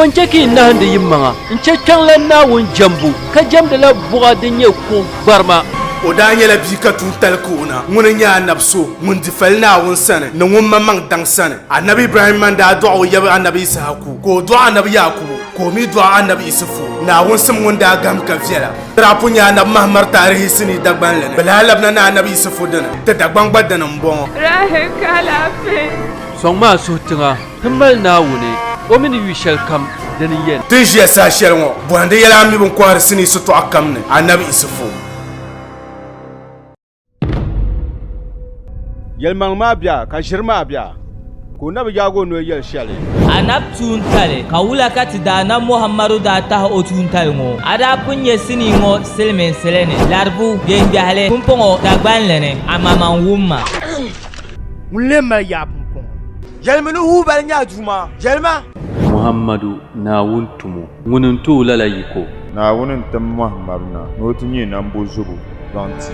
Poncheki nahande yimanga nchekang la nawun jambu ka jamda la buga dinye ko barma o da nyela bi ka tun tal kuna mun nya nabso mun difal na won sane no mun mamang dang sane annabi ibrahim man da du'a ya annabi isaku ko du'a annabi yakub ko mi du'a annabi isufu na won sam mun da gam ka fiala rapu nya na mahmar tarihi sini dagban lene balalab na annabi isufu dana ta dagban badana mbon rahe kala fe songma so tinga himbal nawune o min wishal kam dani yen tijia sa shelmo bwande yala mi bon kwar sini sutu akamne annabi isufu yelmang ma bia ka shirma bia ko na bi jago no yel shale anab tuntale kawula kati dana muhammadu da ta o tuntale ngo ada punye sini ngo selmen selene larbu den jahale kumpongo dagban lene amama wumma mulema ya pumpon yelmenu hu bal nya juma yelma muhammadu nawun tumu ngunun tu lala yiko na wunin tam muhammaduna no tinye nan bozubu donti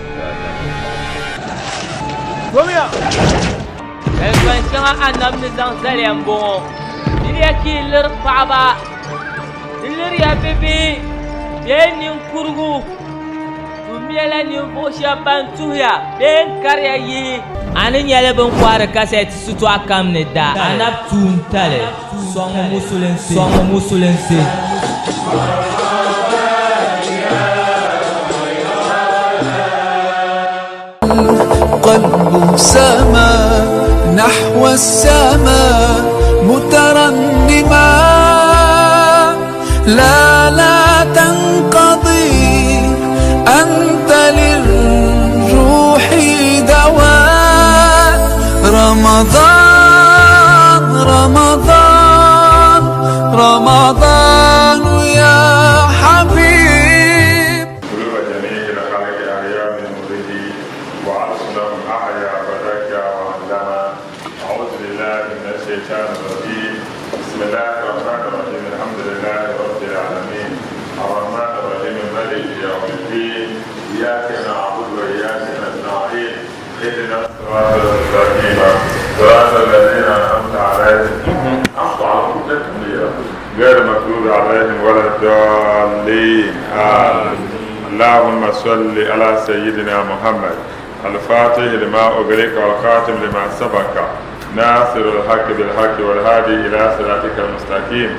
Romia elwan shanga anam ni zang zaliam bongo diriya ki lir baba dilir ya bebe ben nin kurgu tumiela ni bosha bantu ya ben karya yi anin yale ben kwara kaset sutu akam ne da anab tuntale songo musulense قلب سما نحو السماء مترنما لا تنقضي أنت للروح دواء رمضان يا حبيب قلوب جميع الخلق أحياء من مريدي وعصرهم أحيا فذكى وعلم أعوذ بالله من الشيطان الرجيم بسم الله الرحمن الرحيم الحمد لله رب العالمين الرحمن الرحيم مالك يوم الدين إياك نعبد وإياك نستعين اهدنا الصراط المستقيم صراط الذين أنعمت عليهم غير مغضوب عليهم ولا الضالين آمين اللهم صل على سيدنا محمد الفاتح لما أغلق والخاتم لما سبق ناصر الحق بالحق والهادي إلى صراطك المستقيم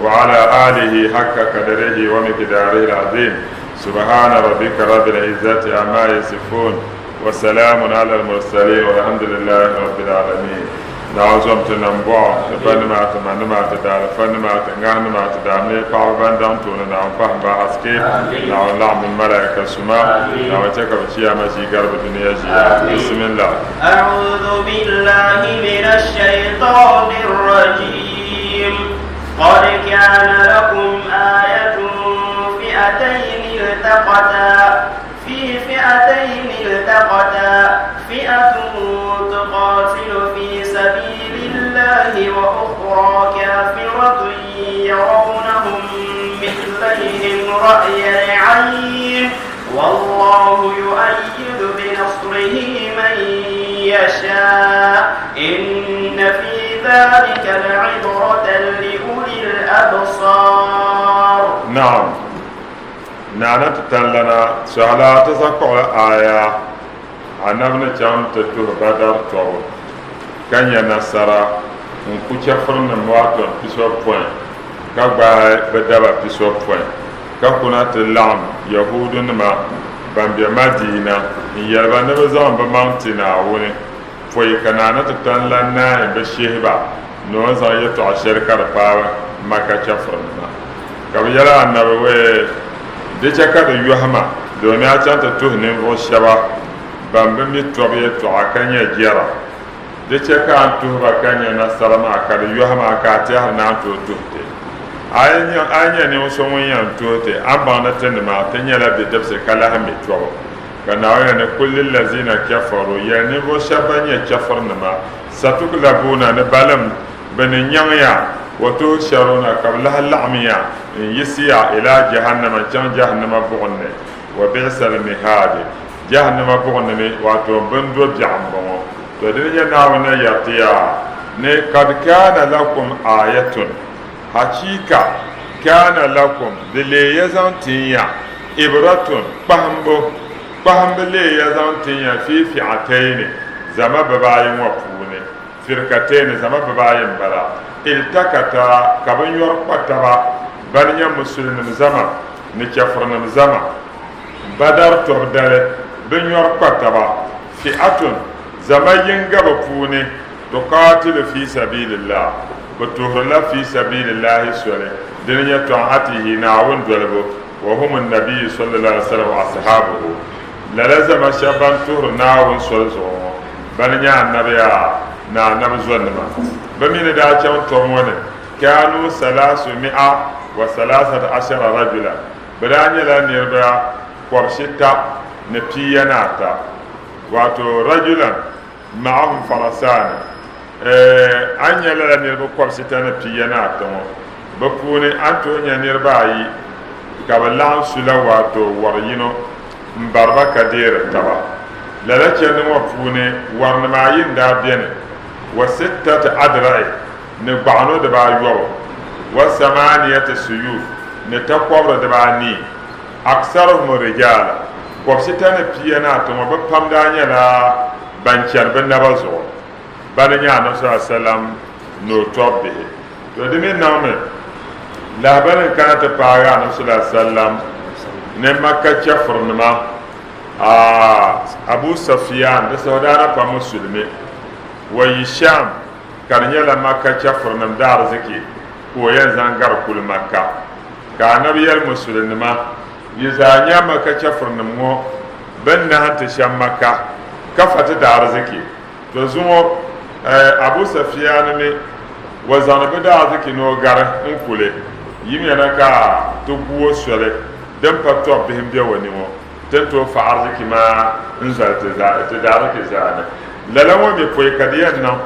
وعلى آله حق قدره ومقداره العظيم سبحان ربك رب العزة عما يصفون وسلام على المرسلين والحمد لله رب العالمين نعوزم تنبوع فنما تمنما تدار فنما تنغنما تدامني فعبان دانتون نعم فهم باسكي نعم لعب الملائكة السماء نعم تكب شيئا مشي قرب الدنيا جيا بسم الله أعوذ بالله من الشيطان الرجيم قد كان لكم آية فئتين التقتا فئة تقاتل في سبيل الله وأخرى كافرة يرونهم مثليهم رأي العين والله يؤيد بنصره من يشاء إن في ذلك لعبرة لأولي الأبصار. نعم نانا تتلنا سهلا تذكر آية أنا من جام تتوه بدر تو كان ينصر نكوشة فرن مواتون بسوا بوين كبا بدر بسوا بوين كنا تلام يهود نما بامبيا مدينة يربا نبزان بمانتنا وني فوي كنا تتلنا بشيبا نوزا يتوع شركة باوا ما كشفرنا كبيرا نبوي ديجاكا يوهما دومي أجانت تهنين وشبا بامبمي توبي توعكانيا جيرا ديجاكا أنتوه بكانيا نصرما كاد يوهما كاتيها نانتو توهتي أينيا نيوسوميا توهتي أمبانا تنما تنيلا بدبس كالها ميتوه كناويا كل الذين كفروا يعني وشبانيا كفرنما ستغلبون نبالم بنيانيا وتهشرون قبلها اللعمية يسيا إلى جهنم جن جهنم بغنى وبئس المهاد جهنم بغنى وتبندو جعمبو تدري ناونا يطيا قد كان لكم آية hakika kana lakum de le yazan tinya ibratun pahamba le yazan tinya fi fi'atayn zama babayin wa pune firkatayn zama babayin bala iltakata kaban yor pataba banya muslimin zama ni kafirnin zama badar tordale bin yor pataba fi'atun zama yin gaba pune tuqatilu fi sabilillah batuhla fi sabilillah sole dunya ta'atihi na'un dolbo wa hum an-nabiy sallallahu alaihi wasallam wa ashabuhu la lazama shaban tuhur na'un solzo banya annabiya na nabzwanma bamina da can tomone kanu 313 rajula badanya la nirba qorshita na piyanata wato rajulan ma'ahum farasan anya la nirba qorshita na piyanata ba puni anto nya nirba yi kabalan sula wato waryino mbarba kadira taba la chen wa puni warna ma yin da biene wa sittata adra'i ne ba'no da ba yowo wa samaniyata suyuf ne takwabra da ba ni aksaruhum rijala ko sitana piyana to ba pamda nya la banchar ben na bazo bananya na sallam no tobbe to de min nawme la banan kana ta paga na sallam ne makka chafrnama abu sufyan da saudana pa musulmi wa yisham karnya la makka chafrnam dar zaki ko yan zangar kul makka ka nabiyal musulma yizanya makka chafrnam mo ban na hanta sham makka kafata dar zaki to zumo abu sufyan ne wa zanabi da zaki no gar in kule yimena ka to buwo sole dan patto bihim be woni mo tanto fa arziki ma nzalta za ta darake zana lalawo me poy kadiyan nan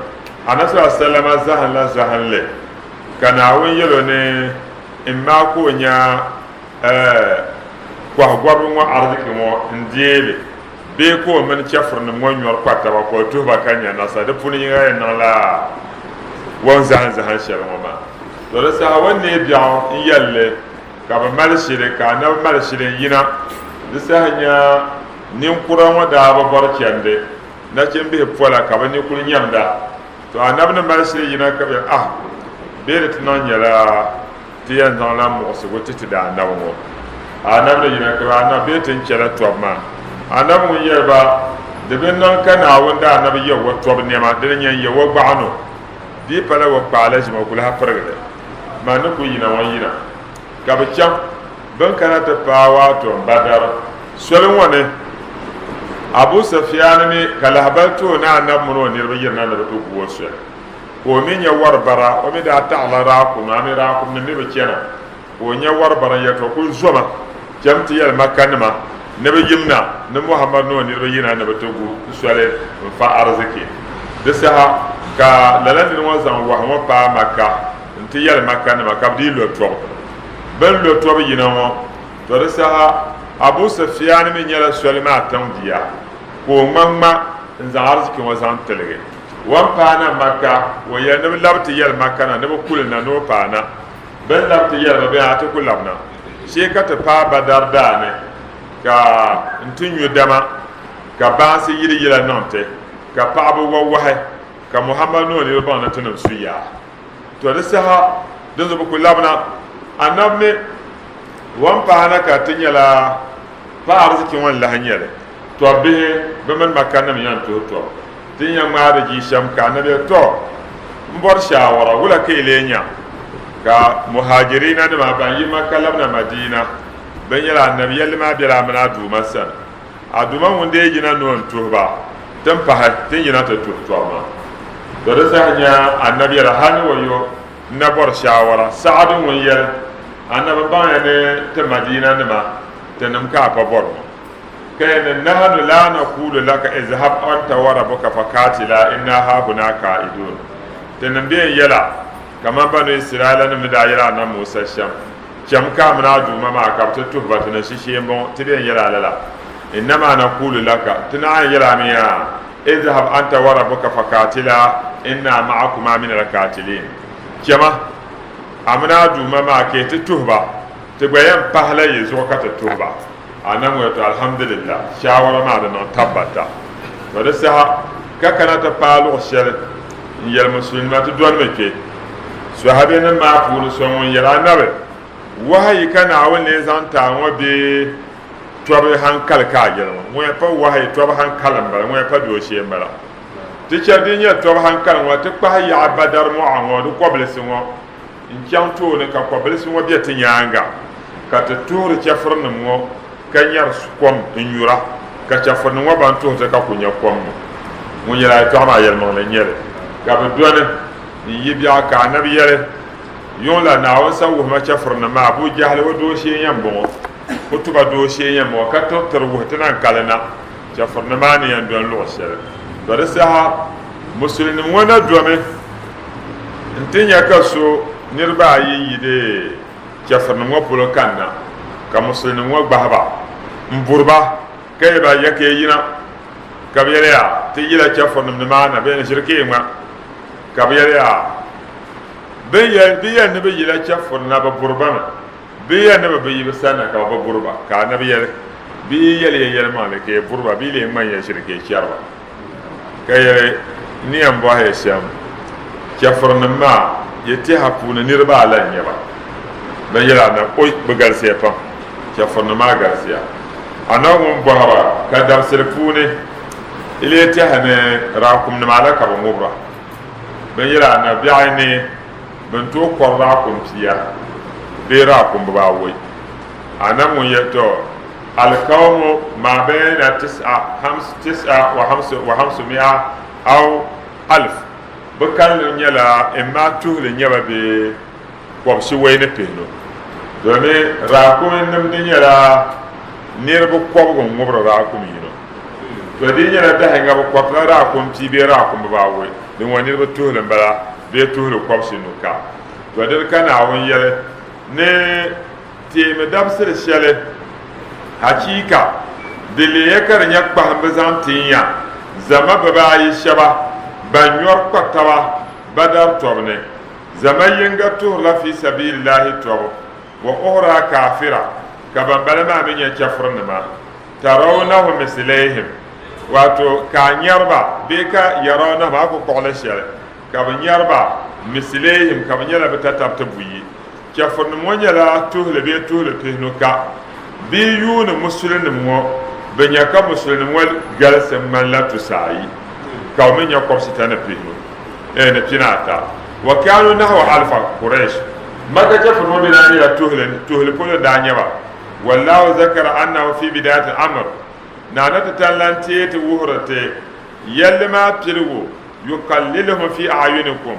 anasa sallama zahan le kana won yelo ne imma ko nya kwa gwabu mo arziki mo ndiele be ko men chafurna mo nyor kwata ba ko to ba kanya nasa da puni ngayen nan la won zahan shara mo ma to sa wanne biya yalle ka ba mal shire ka na mal shire yina disa hanya nin kuran da ba barkende na kin be fola ka ba ni kun nyamda to anabna mal shire yina ka be be da tunan yala tiyan zan la mo so gote ti da nawo anabna yina ka ba na be tin kela to ma anabu yerba de ben non kana wanda anabi yawa to ne ma de nyen yawa gbaano di pala wa pala jima kula ha fargade ma no ku yina wa yina ka ba cham ban kana ta pawa to badar solon wane abu sufyan ne kala habalto na annabi no ne bayyana na da to ku wasu ko min ya warbara o mi da ta'ala ra ku na mi ra ku ne be kena ko nya warbara ya to ku zoma jamti yal makanma ne be yimna ne muhammad no ne bayyana na ba to ku sole fa arziki da sa ka lalan ni wazan wa ma pa makka nti yal makanma ka di lo to ben lo to be yina mo to da sa abu sufyan min yala sulma tandiya ko mamma nza arziki wazan telege wan pana makka wa ya ne labti yal makana ne kulna no pana ben labti yal be ata kulabna she ka ta pa badar dane ka ntunyu dama ka basi yiri yila nonte ka paabu wa wahe ka muhammad no ne ba na tunum suya to da sa don zo kulabna annabne wan pana ka tinyala fa arziki wan la hanyere to be man makana mi yan to tinya mare ji sham ka na be to mbor shawara wala kai lenya ka muhajirina da ma ban yi makallam na madina ban yala annabi yalla ma bi ramana du masan aduma wonde yina non to ba tan fa tin yina ta to ma to da sanya annabi yalla hanu wayo na bor shawara sa'adun wayya annabi ba ne ta madina ne ma tanam ka fa bor كان نحن لا نقول لك اذهب أنت وربك فقاتلا إنا هاهنا قاعدون تنبيه يلا كما بنو إسرائيل نمدايرا نموسى الشام كم كامنا دوما ما كبت تهبة نشيشي يمبون تبين يلا لا إنما نقول لك تنعي يلا ميا اذهب أنت وربك فقاتلا إنا معكما من القاتلين كما amna duma ma ke ti tuhba ti gbayan pahla yi zo ka ti tuhba anan wato alhamdulillah shawara ma da non tabbata to da sa ka kana ta palu shel yel musulma to don me ke sahabe nan ma furu so won yala nabe wahayi kana wani zanta wa be tobe hankal ka gelma mo pa wahayi tobe hankalan bala mo pa do she mala ti chadi nya tobe hankal wa ti pa ya badar mo anwo do koblesi mo in chanto ne ka koblesi mo be ti nyanga ka ta turu chafrna mo ka nyar kom in yura ka chafrna mo ban to ta ka kunya kom mo yala to ma yelma le nyere ka be done ni yibya ka nabi yele yon la na wasa wo ma chafrna ma abu jahl wo do she yam bon kutuba do she yam wa ka to tar wo tan kalana chafrna ma ni yan don lo shere do da sa muslimin wona do me ntinya ka so nirba yi de chafrna mo polo kanna ka muslimin wo gbahaba mburba kay ba yake yina kabiyere ya ti yila chafrna ma na be ne shirke ma kabiyere ya biya ne be yila chafrna ba burba biya ne be yi sana ka ba burba ka na biya yele ma le ke burba bi le man ya shirke charba kay ni am ba he sham chafrna ma yete hapuna nirba ala nyaba be yila na oy be garse pa chafrna ma garse ana won bahara ka dar selfune ile ta hane rakum na malaka ba mubra be yila na bi'ani ben to korra kum tiya be rakum ba wai ana mun yato alqawmu ma bayna 900 aw 1000 bakal nyala imma tuhle nyaba be ko si wayne peno dome rakum nam dinyala nirbu ko mubra rakum yino to dinyala da hanga ko rakum ti be rakum ba wai din wani ba tuhle bala be tuhle ko si nuka to der kana won yele ne ti me dabsir shele hakika dele yakar nyakpa mbazantinya zama baba yi shaba banyor kwatawa badar tobne zama yinga tuhla fi sabilillah tobo wa uhra kafira kabambala ma bin ya chafrna ma tarawnahu mislaihim wato ka nyarba be ka yarawna ma ko kola shele ka nyarba mislaihim ka nyala batatab tabuyi chafrna mo nyala tuhla be tuhla pihnuka bi yuna muslimin mo benya ka muslimin wal galsa man la tusayi ka men ya ko sitana pihnu ne pinata wa kanu nahwa alfa quraish maka chafrna mo binani la tuhla polo danyaba wallahu zakara annahu fi bidayat al-amr nanata tallanti te wuhrate yalma pilgu yuqalliluhum fi a'yunikum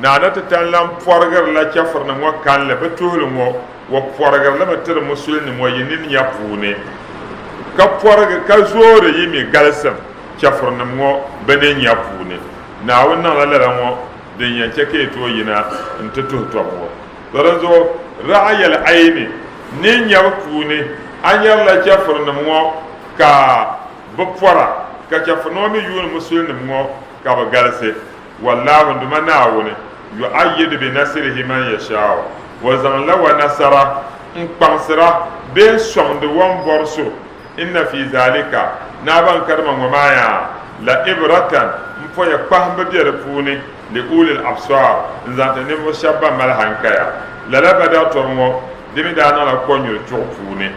nanata tallan forgar la chafrna mo kan la betul mo wa forgar la betul muslimin mo yinin ya pune ka forgar ka zore yimi galsam chafrna mo benen ya pune na wannan la mo den ya cheke to yina ntutu to mo darazo ra'ayal ayni nin ya pune anyar la chafrna mo ka bopora ka chafrna mi yun muslimin mo ka ba galse wallahu ndumana wone yu'ayyidu bi nasrihi man yasha wa zamla wa nasara in qansira be sonde won borso inna fi zalika naban karman wa maya la ibratan mfo ya pahamba biere puni li ulil absar nzanta ne mo shabba mal hankaya la la bada tormo dimi dana la konyo chopuni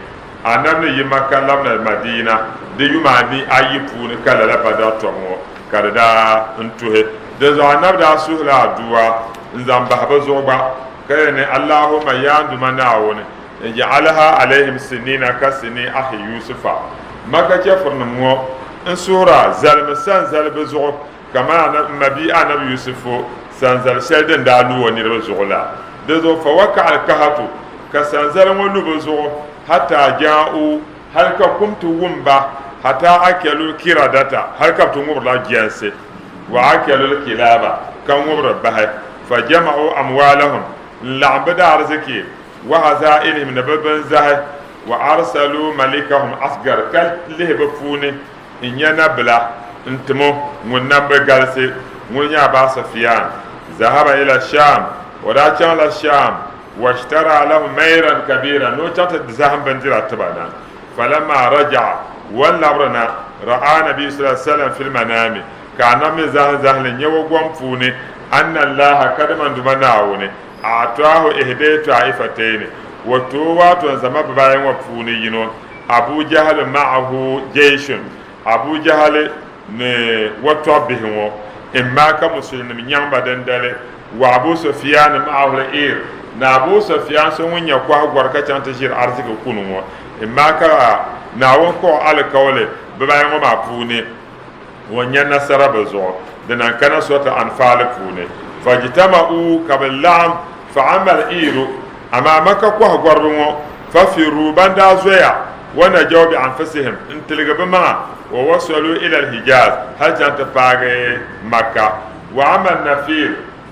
anamne yimaka lamna madina de yumani ayi puni kala la bada tormo kada ntuhe de zo anabda suhla duwa nzamba haba zoba kayne allahumma ya ndumana woni ja'alaha alaihim sinina kasini akhi yusufa maka kefurna mo in sura zalma san zalba zo kama nabi anab yusufu san zal shelden dalu woni rezula de zo fa waka al kahatu ka san zal mo lu zo hatta ja'u halka kumtu wumba hatta akalu kiradata halka tumurla jiyanse wa akalu kilaba kan wubra bahay فجمعوا أموالهم لعبد أرزكي وهزائلهم نببن زهي وأرسلوا ملكهم أصغر كله بفوني إن ينبلا انتمو منبه قلسي من يابا سفيان ذهب إلى الشام ودا كان الشام واشترى له ميرا كبيرا نو تات زهم بندرا تبانا فلما رجع والأمرنا رأى النبي صلى الله عليه وسلم في المنام كان من زهل يوغم فوني أن الله كدما دمناوني أعطاه إهدي طائفتين وتوات وزما بباين وفوني ينو أبو جهل معه جيش أبو جهل وطبهم إما كمسلم من ينبا دندل وأبو سفيان معه الإير نابو سفيان سوين يقوى وركة تشير أرزك كونوا إما كا ناون كو على كولي بباين وما فوني ونين نصر بزور دنا كان صوت أنفال فوني فاجتمعوا كبلام فعمل إيرو أمامك كو غورمو ففروا بندا زويا ونجوا بأنفسهم انتلقوا بما ووصلوا إلى الحجاز هل جانت باغي مكة وعمل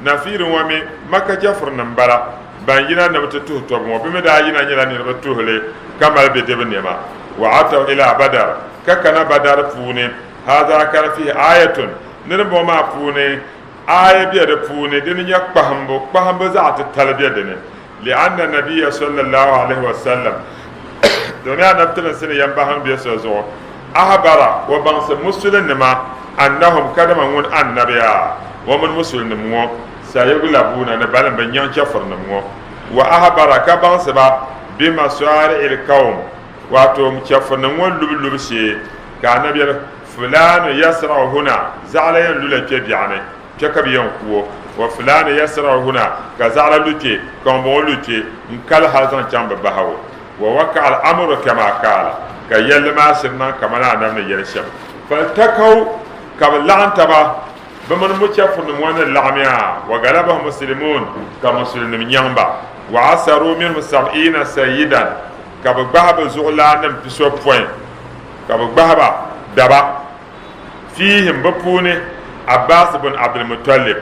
نفير ومي مكة جفر نمبلا بانجنا نبتتوه توبمو بمدى جنا نيلا نبتوه لي كمال بدبن يما وعطوا إلى بدر ككنا بدر فوني هذا كان فيه آية نرمو ما فوني آية بيد فوني دين يقبهم ذات التلبية دين لأن النبي صلى الله عليه وسلم دنيا نبتل سنة ينبهم بيسوزو أخبر وبنس مسلم نما أنهم كدمون النبي ومن مسلم نمو سيغلبون نبالا بنيان جفر نمو وأخبر كبنس بمسوارع القوم واتو مجفر نمو لبشي كان نبي فلان يسرع هنا زعل ينلو يعني كبي ينقو وفلان يسرع هنا كزعل لكي كمبون لكي نكال هذا جنب بهاو ووقع الأمر كما قال كيل ما سرنا كما نعلم يرشم فالتقوا قبل لعن تبا بمن متشفر نموان اللعمياء وغلبهم مسلمون كمسلمين ينبع وعسروا منهم 70 سيدا كبه بهب زغلان بسو بوين كبه بهب دبا فيهم بفوني عباس بن عبد المطلب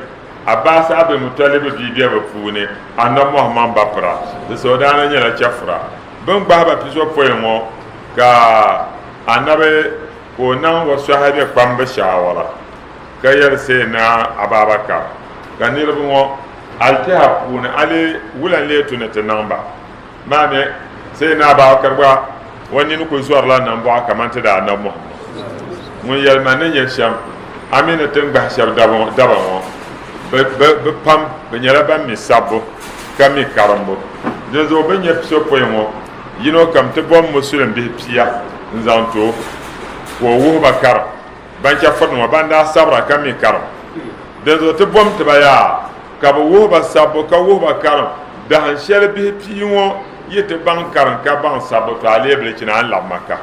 عباس عبد المطلب بيبيا بفوني أنا محمد بابرا السودان يلا شفرا بن بهب بسو بوين ka annabi ko nan wasu haɗe kwamba shawara kayar sai na ababaka ka nirbi ŋo alti hapuni ali wulan letu ne ti nan ba mame sai na ababakar gba wani ni ku zuwar lan nan ba kamar ta da annabi muhammad mun yalma ne ya sham amina tin gba shab daba ŋo be pam be nyala ban mi sabbo kami karambo de zo be nyep so poy ŋo yino kam te bom musulum bi piya nzanto ko wo bakar ban cha fodno banda sabra kami karam de zo te bom te baya ka bo wo ba sabo ka wo bakar da han shel bi piyo yete ban karam ka ban sabo to alebre kina an lamaka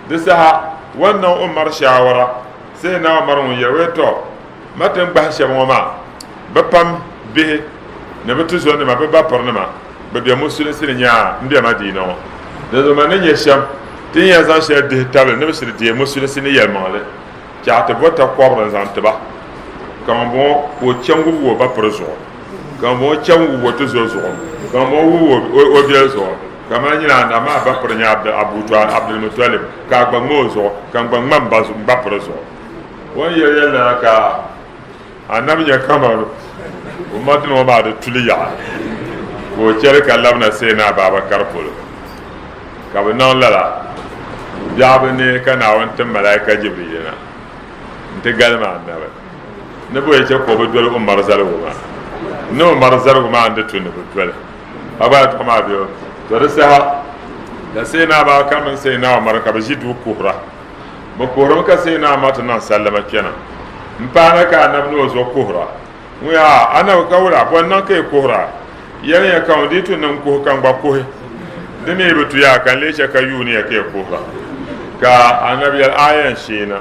de sa wannan umar shawara sai na umar mun yaweto matan ba shabo ma ba pam bi ne betu zo ne ma ba parne ma be musulun sin nya ndia madina de zo manen yesham tin ya zan shar de table ne be de musulun sin ya male ja ta bota kwabran zan ta ba kan bo ko changu wo ba prezo kan bo changu wo to zo zo kan bo wo bi zo kama nyina na ma ba prenya abdul muttalib ka ba mozo kan ba man ba zo ba prezo won ye la ka annabi ya kamaru ummatin wa ba da tuliya ko cere ka labna sena babakar polo ka be non lala jabe ne kana wonta malaika jibril na nte galma annabi ne boye ce ko be dole umar zalwa ma no umar zalwa ma ande tun be dole aba to ma biyo to da sena ba kan sena umar ka be jidu kuhra ba kuhra ka sena mata nan sallama kenan mpana ka annabi no zo kuhra muya ana ka wura wannan kai kuhra yana ya kan ditu nan ko kan ba ko dane bitu ya kan lece ka yuni ya kai ko ka annabi al ayan shina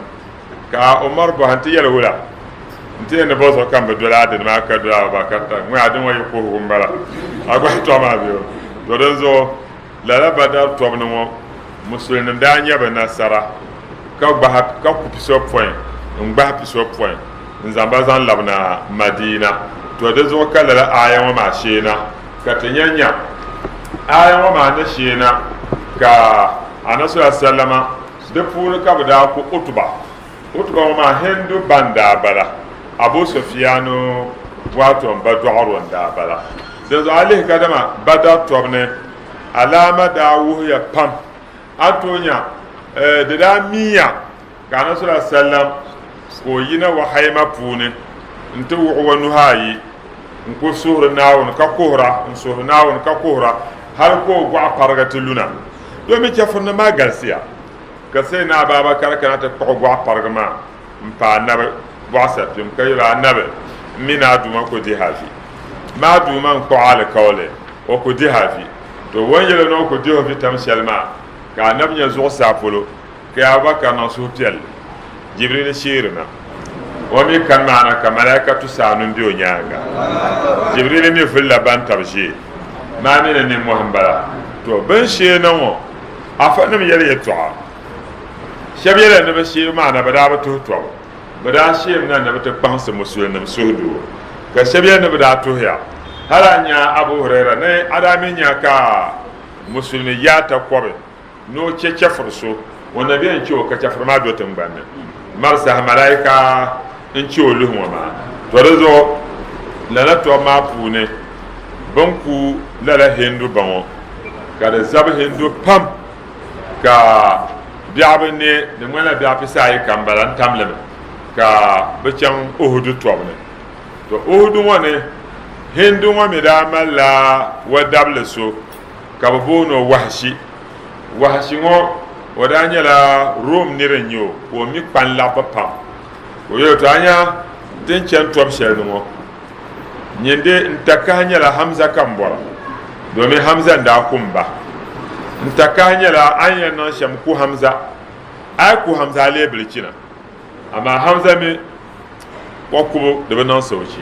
ka umar ba hanti yal wula nte ne bozo kan be dola de ma ka dola ba ka ta mu adin wayi ko gumbara agwa to ma biyo to dan zo la badar to no musulmin da nya ba nasara ka ba ka ku piso point ngba piso point nzamba zan labna madina to da zo kala la ayan ma shena ka tanyanya ayan ma na shena ka anasu sallama da furu ka da ku utuba ma hindu banda bala abu sufyanu wato ba do'arwan da bala da zo alih kadama bada tobne alama da wuya pam atonya da miya kana sallallahu alaihi wasallam ko yina wa hayma pune ntu wa nuhayi nko suhra nawon ka kohra suhra nawon ka kohra har ko gwa parga tuluna do mi chafna ma galsiya ka sai na baba kana ta ko gwa parga ma mpa nabe gwa sapim kayra nabe mina duma ko di hafi ma duma ko ala kawle o ko di hafi to wonyele no ko di hafi tam selma ka nabnya zo sapolo ka abaka na so tel jibril shirna wami kan maana ka malaikatu sanun biyo nyanga jibril mi fulla ban tabji ma min ne muhammada to ban she na mo afa nam yele yetwa shabiyele ne ba she maana bada ba to bada she na ne ba ta panse musulman sudu ka shabiyele ne bada to ya haranya abu hurairah ne adamin ya ka musulmi ya ta kwabe no cece furso wanda biyan ciwo ka cafar ma dotin banne marsa malaika in ciwo luhun ma to rezo lana to ma pune banku lala hindu banwo kada zab hindu pam ka biabne de mala biapi sai kambalan tamlem ka bacam uhudu tobne to uhudu wone hindu wa mi da mala wadable so ka bono wahshi ngo wadanya la rom nirenyo o mi pan la papa o yo tanya den chen tom shel no nyende ntakanya la hamza kambora do mi hamza nda kumba ntakanya la anya no sham ku hamza ay ku hamza le bilkina ama hamza mi wakubo de banan sauci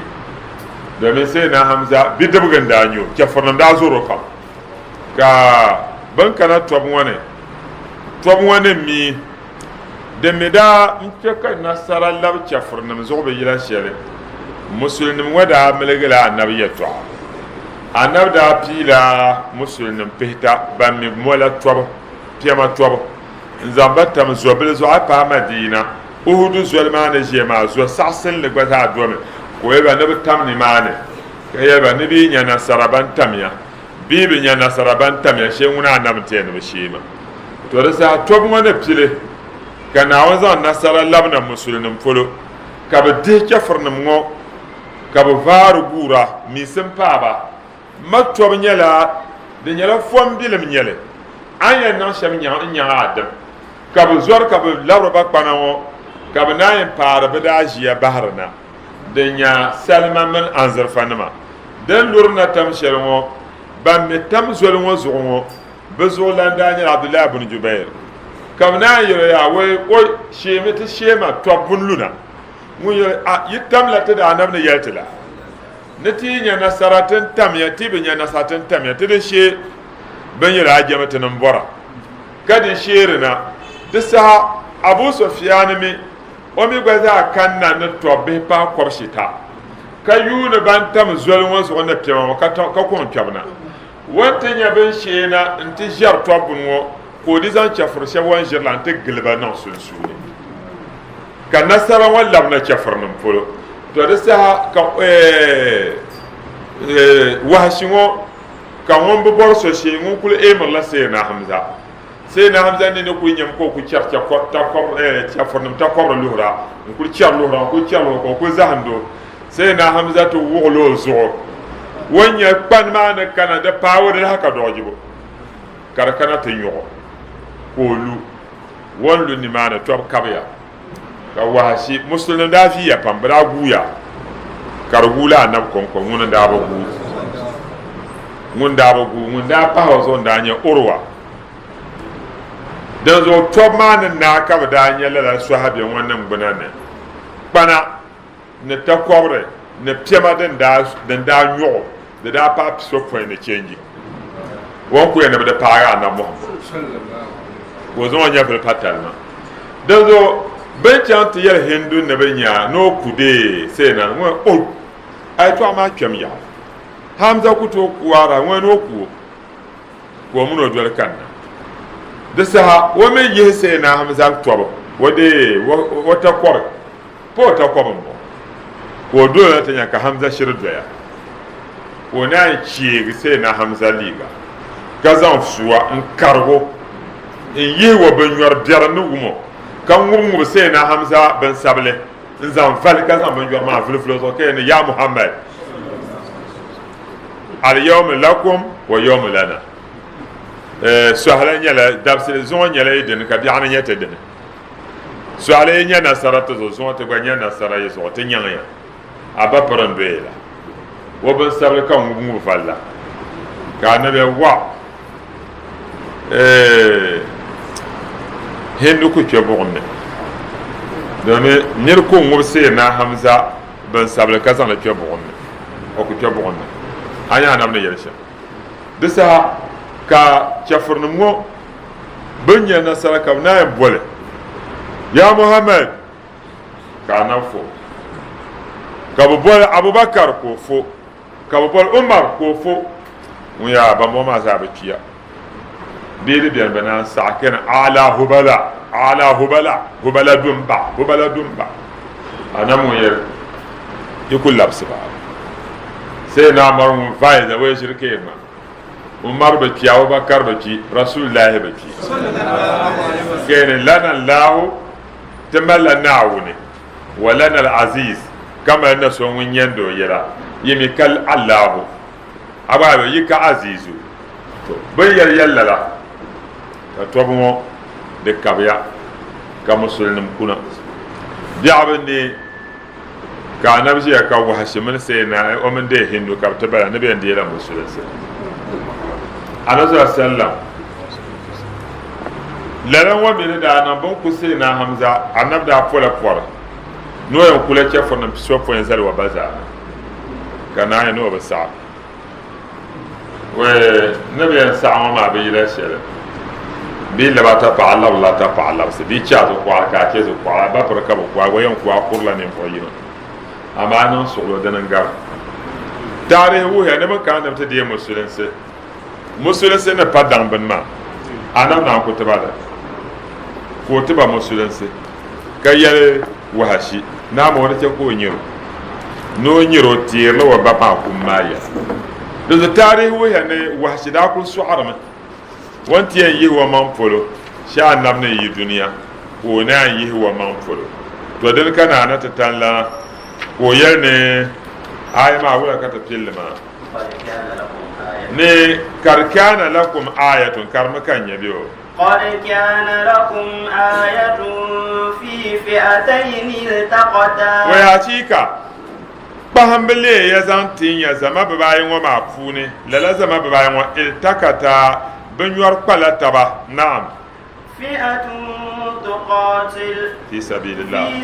do mi sai na hamza bidabgan da nyo ke fornam da zoro ka ban kana tob wane mi de meda nke ka nasara lab chafurnam zo be yila shere muslimin wada melegala annabi to annab da pila muslimin pehta ban mi mola tob piama tob nzambata zo bele zo apa madina uhudu zulmane jema zo sasin le gbata adome ko yeba ne tamni mane yeba ne bi nya nasara ban tamya bibi nya nasara ban tamya she nguna annab tene be shema to da sa tob wani pile kana wanzan nasara labna musulmin folo ka ba de kafirnum ngo ka ba varu gura mi sun paba matob nyala de nyala fom bilim nyele anya nan sham nya adam ka ba zor ka ba labra ba kpana ngo ka ba nayin para ba da jiya baharna de nya salman min anzar fanima dan lurna tam shelmo ban me tam zol ngo zugo bezo landani abdullah ibn jubair kamna yoro ya we o sheme te shema to bunluna mu yo yitam la te da anabne yeltila nati nya nasaratan tam ya tibe nya nasaratan tam ya te de she ban yira jamata nan bora kadin shirina disa abu sufyan mi o mi gwaza kanna na to be pa korshita kayuna ban tam zolwon so na pema ka kon pemna wanta nya ben shena nti jar tobun wo ko dizan chafur she wan jirla nti gilba non sunsuni ka nasara wala na chafur num polo to da sa ka wahshingo ka won bo bor so she ngun kul e mala se na hamza ne ko nyam ko ku charcha ko ta ko chafur num ta ko luhra kul char luhra ko char ko zahando se na hamza to wolo zo wanya kpan mana kana da power da haka dojibo karakana ta yogo kolu wanlu ni mana to kabya ka wahashi muslimin da fiya pambara guya kargula na konkon mun da ba gu mun da pa zo ndanya urwa dan zo to mana na ka da anya la sahabi wannan bunane bana ne ta kobre ne piema den da yogo da pa so point ne change won ku yana da para na muhammad wo zo nya bil patalma dazo ben chant yer hindu ne benya no kude se na wo o ai to ma kwam ya hamza ku to kuara wo no ku ko mun do kan da sa wo me ye se na hamza to wo de wo ta kor po ta ko mo ko dole ta yanka Hamza shirdoya ko na ci sai na Hamza liga gazan suwa in kargo in yi wa ban yor biyar nugumo kan wurmu sai na Hamza ban sable in zan fal kan zan ban yor ma fulfulo so kai ne ya Muhammad al yawm lakum wa yawm lana sohla nyala dabse zon nyala idin ka bi'ana nyata din sohla nyana sarata zo zon ta gwanya na saraye so ta nyanya aba parambela wo ban sable kan wurmu falla ka na be wa hindu ku ke bugunne domin nirku ngurse na Hamza ban sabla kasan da ke bugunne o ku ke bugunne anya nam ne yersha disa ka chafurnumo bunya na saraka na bole ya Muhammad ka na fo ka bole Abubakar ko fo ka bole Umar ko fo ya ba mo ma za ba kiya biri biyan bana sakin ala hubala dumba anamu yer ikul labsiba sai na marun fai da wai shirke ma Umar ba ki Abubakar ba ki Rasulullahi ba ki kene lana Allah tamalla na'uni wa lana al-aziz kama na so mun yando yira yimi kal Allah aba yika azizu to bayar yallala ka tobo de kabya ka musulmin kuna bi'abin ne ka annabi ya ka wa hashimin sai na o min de hindu ka tabara nabi yanda yana musulmin sai annabi sallam lalan wa min da nan bon ku sai na Hamza annabi da fola fora no yan kula ce fona so fo yan zalwa baza kana ya no ba sa we nabi yan sa'a ma bi la shara bi la bata pa Allah la ta pa Allah se bi cha zo kwa ka ke zo kwa ba por ka kwa wayan kwa kurla ne fo yino amma non so lo danan gar tare wu ya ne ba kan da ta de musulun se na pa dan ban ma anan na ko tabada ko tiba musulun se kayel wahashi na mo wani ce ko nyiro no nyiro tiyelo wa ba pa kumaya da tare wu ya ne wahashi da kun su harama wanti yan yi wa man folo sha annab ne yi duniya ko na yi wa man folo to dan kana na tatalla ko yar ne ay ma wala ka tafil ma ne karkana lakum ayatun karmakan yabiyo قد كان لكم آية في فئتين التقتا وياتيكا bahambele ya zantin ya zama babayin wa mafune lala zama babayin wa iltakata بنيور قلا تبا نعم فئة تقاتل في سبيل الله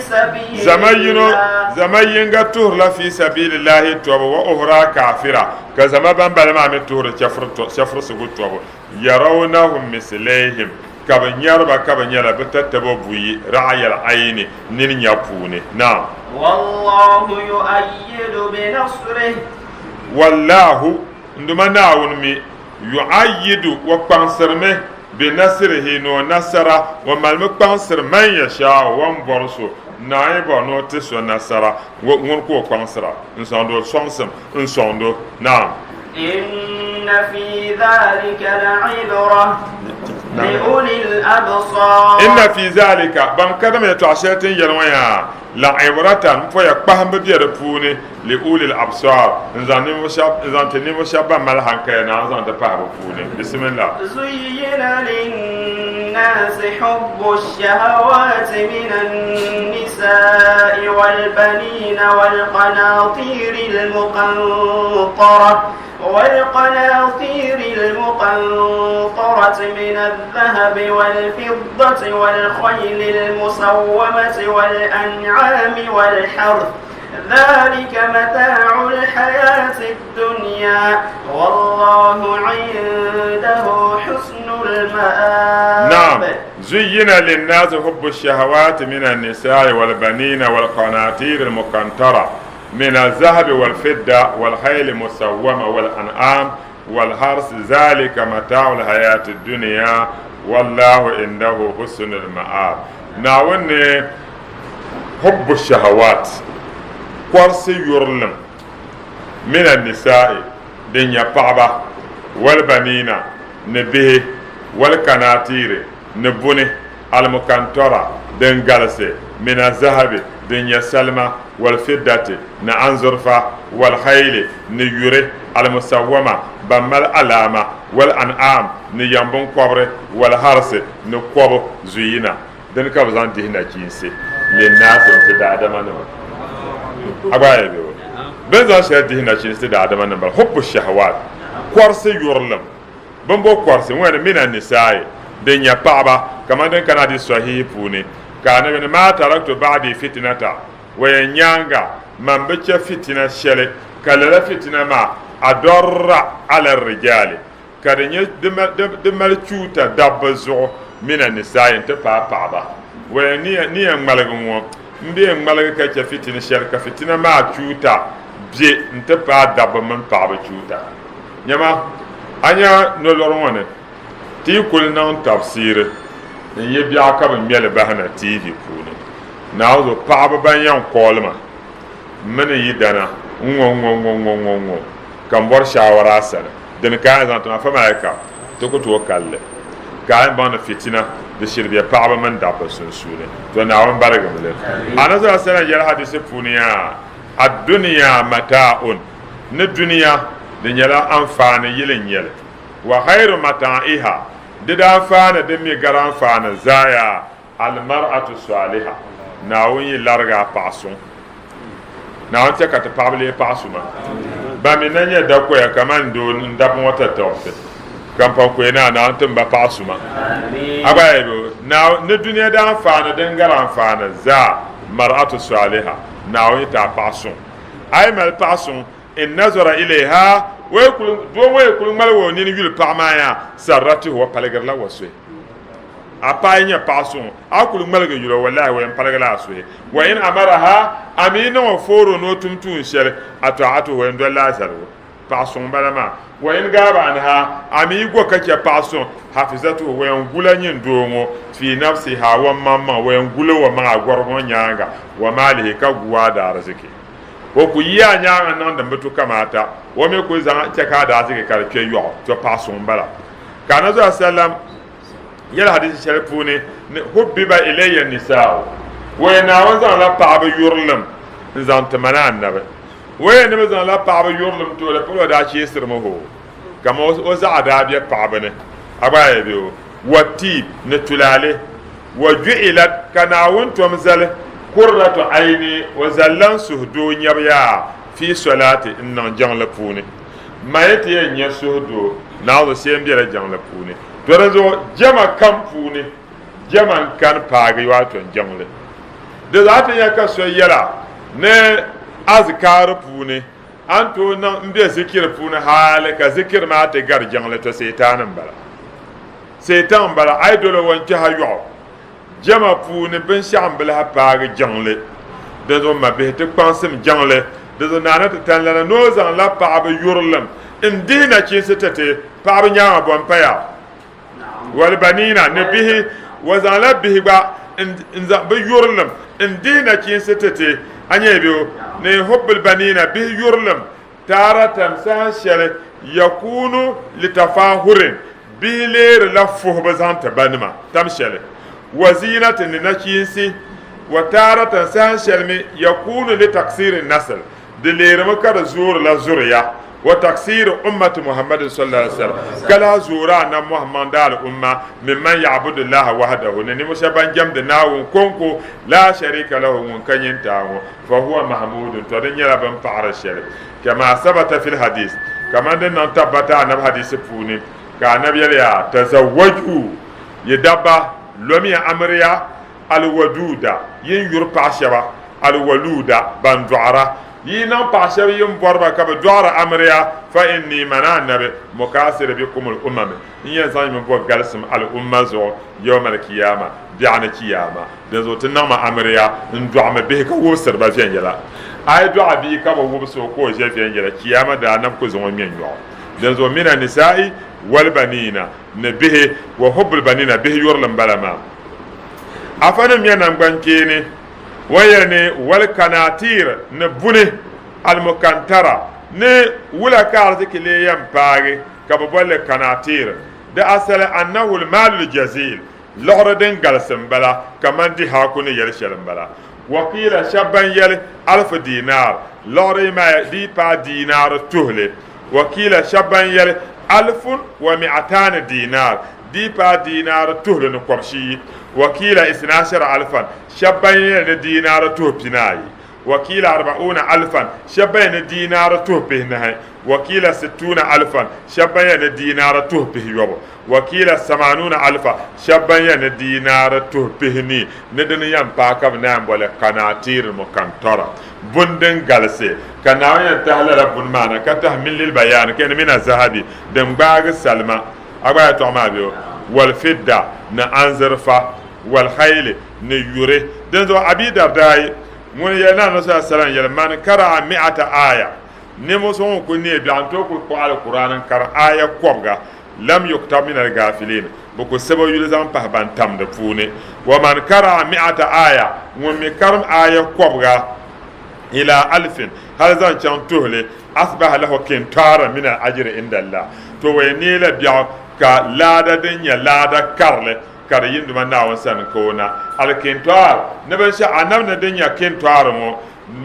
زمين غتور لا في سبيل الله توب وأخرى كافرة كزما بنبل ما متور شفر سقط توب يرونهم مثليهم كبنيار بتتبو بوي رعي العين نين يبوني نعم والله يؤيد بنصره والله عندما نعون مي يعيد وقنصرمه بنصره نو نصر ومالم قنصر من يشاء وانبرسو نايبا نوتس ونصر ونكو قنصر انساندو صنصم انساندو نعم إن في ذلك لعبرة لأولي الأبصار إن في ذلك بمكدم يتعشرتين ينويا لعبرة فيا قهم بدير فوني لأولي الأبصار إذا تنمو شابا ملحن كينا إذا تفهم فوني بسم الله زين للناس حب الشهوات من النساء والبنين والقناطير المقنطرة من الذهب والفضة والخيل المسومة والأنعام والحرث ذلك متاع الحياة الدنيا والله عنده حسن المآب. نعم زين للناس حب الشهوات من النساء والبنين والقناطير المقنطرة من الذهب والفضة والخيل المسومة والأنعام والحرث ذلك متاع الحياة الدنيا والله عنده حسن المآب. ناوني حب الشهوات kwarsi yurlim min an-nisa'i din ya paɣaba wal banina ni bihi wal kanatiri ni buni al-mukantora din galisi min az-zahabi din ya salma wal fiddati ni anzurfa wal khayli ni yure al-musawwama bamal alama wal an'am ni yambun kobre wal harsi ni kobo zuyina din ka bazan dihna kinse le nasu ti da adama ne abaye be ben zan sha dihna kinse da adama ne ba hubbu shahawat kwarsi yurlam ban bo kwarsi wani mina nisa'i din ya paaba kama din kana di sahih puni kana bin ma taraktu ba'di fitnata wa yanyanga man bace fitina shele kala fitina ma adorra ala rijali kada nye de mal chuta dabbazo mina nisa'i ta paaba wa ni ngalagun wo mbe ngalaga ka ce fitina shele ka fitina ma chuta bie nta pa dabba man paaba chuta nyama anya no lorone ti kul nan tafsir ye biya ka ban mele bahana tv kuni na zo paaba ban yan kolma mana yidana ngo kan bor shawara sala den ka zan to fa malaika to ko to kalle ka ban fitina de shirbiya paaba man dabba sun sune to na wan baraga mele anaza sala yar hadisi funiya ad-dunya mata'un na duniya da nyala amfani yilin yele wa khairu mata'iha da fana da mi garan fana zaya al-mar'atu salihah na woni larga pasun na wonte ka ta pable pasuma ba mi nanya da ko ya kamando ndabon wata tawte kan pa ko na antum ba pasuma abaye na duniya da fana da garan fana za mar'atu salihah na woni ta pasun ay mal pasun in nazara ilaiha ويكون مالو ني يول بامايا سرته هو بالغر لا وسوي apanya pason akulu malga yulo wallahi wa palga la aswe wa in amaraha amina wa foro no tumtun shere atu wa ndo la sharwo pason balama wa in gaba anha ami go kake pason hafizatu wa ngulanye ndongo fi nafsiha wa mamma wa ngulo wa ma agwargo nyanga wa malihi ka guwa da arziki ko ku yiya nyanga nan da mutu kamata wa me ko zan ceka da arziki karfe yo to pason bala kana zo sallam yala hadisi sharifune hubbiba ilayya nisaa wa na wazan la paaba yurlam zan tamana annabi wa ne zan la paaba yurlam to la polo da ci sirmo ho kama o za da biya paaba ne abaye biyo wati ne tulale wa ju'ilat kana wuntum zal qurratu aini wa zallan suhdu nyabya fi salati inna jangla puni mayati nya suhdu na wo sembira jangla puni dorazo jama kampuni jaman kan paagi wato jangle de zata ya ka so yala ne azkar puni anto na mbe zikir puni halaka zikir ma ta gar jangle to setanan bala ay dolo won ta hayo jama puni ben sham bala paagi jangle de zo ma be te kwansim jangle de zo nana ta tan la no zan la paaba yurlam indina ci setate paaba nyaama bon paya والبنين نبيه وزال به با ان بيورلم ان دينا كين ستتي اني بيو ني حب البنين به يورلم تارة سانشل يكون لتفاخر بيلير لفه بزانت بنما تمشل وزينة نكينسي وتارة سانشل يكون لتكسير النسل دلير مكر زور لا زوريا وتكسير أمة محمد صلى الله عليه وسلم كلا زورانا محمد الأمة ممن يعبد الله وحده نني مشابن جمد ناو كونكو لا شريك له من كان ينتاو فهو محمود تدنيا بن فار الشرك كما ثبت في الحديث كما دنا تبت عن الحديث فوني كان نبي يا تزوجوا يدبا لومي امريا الودودا ين يربا شبا الولودا بندعرا ينا باشر يوم بوربا كاب دوار امريا فاني منا النبي مكاسر بكم الامم ين زاي من بو غالسم الامه زو يوم القيامه بيان القيامه دزو تنما امريا ندعم به كوسر با فين يلا اي دعا بي كاب وبسو كو جي فين يلا قيامه دا نبكو زو مين يو دزو من النساء والبنين نبه وحب البنين به يورلم بلما افنم ينام بانكيني ويني والكناتير نبني المكنترة ني ولا كارتك اللي ينبغي كببول الكناتير ده أصل أنه المال الجزيل لغردن قلسن بلا كمان دي هاكوني يلشلن بلا وكيل شابان يل 1000 دينار لغري ما دي با دينار تهلي وكيل شابان يل 1200 دينار دي با دينار تهلي نقرشي وكيل 12000 شابان يل دينار تهبناي وكيل 40000 شابان دينار تهبناي وكيل 60000 شابان دينار تهبه يوبو وكيل 80000 شابان دينار تهبهني ندن ينباكب نام ولا قناطير مكنترة بندن جلسة كناوي تهل رب المعنى كتهمل البيان كان من الذهب دمباغ السلمى أبغى تعمل والفضة نأنزرفا والخيل نيوري دنزو أبي درداي من يلنا نصر السلام يلمان كرا 100 آية نموسون كوني بيانتوكو قال القرآن كرا آية كوبغا لم يكتب من الغافلين بكو سبو يلزم بحبان تام دفوني ومن كرا 100 آية ومن كرم آية كوبغا إلى 1000 هل زان شانتوهلي أصبح له كنتار من الأجر عند الله تو وينيل بيان كلادا دنيا لادا كارله كارين دما ناون سان كونا الكنتار نبنشا أنام ندنيا كنتار مو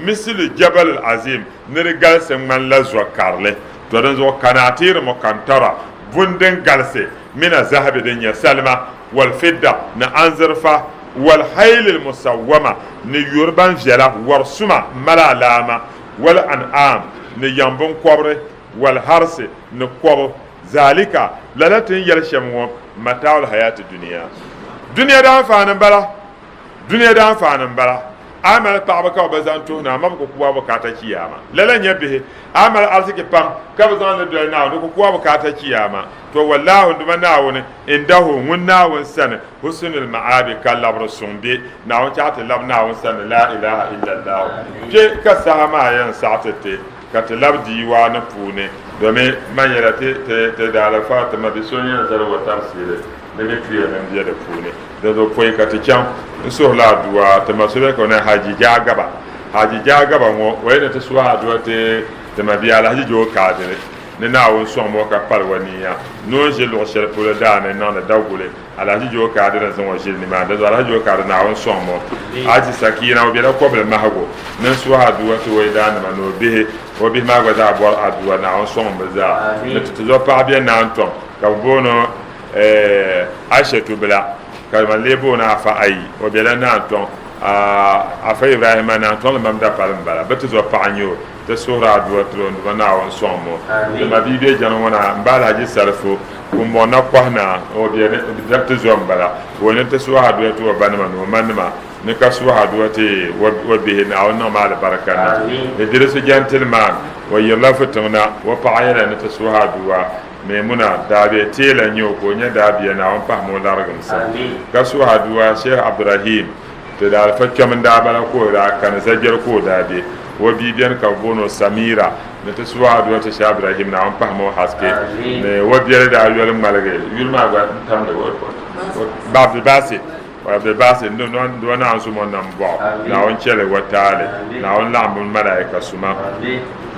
مثل جبل العظيم نرجال سمن لزوا كارله تودنزو كناتير مكانترا بندن جالسه من الذهب دنيا سلمى والفضة نأنزرفا والحيل المسومة نيوربان جلا ورسما ملا لاما والأنعام نيامبون كوبر والحرس نكوبر ذلك لالتن يلشمو متاع الحياة الدنيا دنيا دان فانن بلا دنيا دان فانن بلا amal paɣaba ka ba zan tuhna mam ko kuwa bukata kiyama lalan yabihi amal arsiki pam ka ba zan do na ko kuwa bukata kiyama to wallahu nduma nawon indahu munnawon sana husnul ma'abi kallabru sumbi nawon chata lab nawon sana la ilaha illa allah je ka sama yan satete ka talab diwa na pune domin manyara te da la fatima bi sonya zarwa tafsire da ne fiye nan biya da pune da zo koyi ka tikan so la duwa ta masube ko na haji jagaba mo wayna ta suwa duwa te mabiya la haji jo ka de ne na won so mo ka parwaniya no je lo sher pour le dane non da dawgule ala haji jo ka de zan wa jil ni ma da ala haji jo ka na won so mo haji sakina obi da ko bele mahago nan suwa duwa to way dane ma no be o bi ma ga da bo aduwa na won so mo za ne to zo pa bien na anton ka bono Aisha tubla kalma lebo na fa ayi o bela na ton afa Ibrahim na ton mam da palam bala betu zo pa anyo te sura do tron do na on somo de ma bibe jano wana mbala ji sarfo ko mo na kwahna o bela de zo mbala woni te sura do to banama no manma ne ka sura do te wo be na on no mala barakana de dire so gentleman wa yalla tuna wa pa ayala ne te sura duwa memuna dabe tela nyo ko nya dabe na on pa mo largam sa gasu haduwa Sheikh Abdurrahim to da fakka man da bala ko da kan zajar ko dabe wo bibiyan ka bono Samira ne to suwa haduwa ta Sheikh Abdurrahim na on pa mo haske ne wo biyar da yul malage yul ma ga tam da wo Abdul Basit no do na su mon nam bo na on chele watale na on lambun malaika suma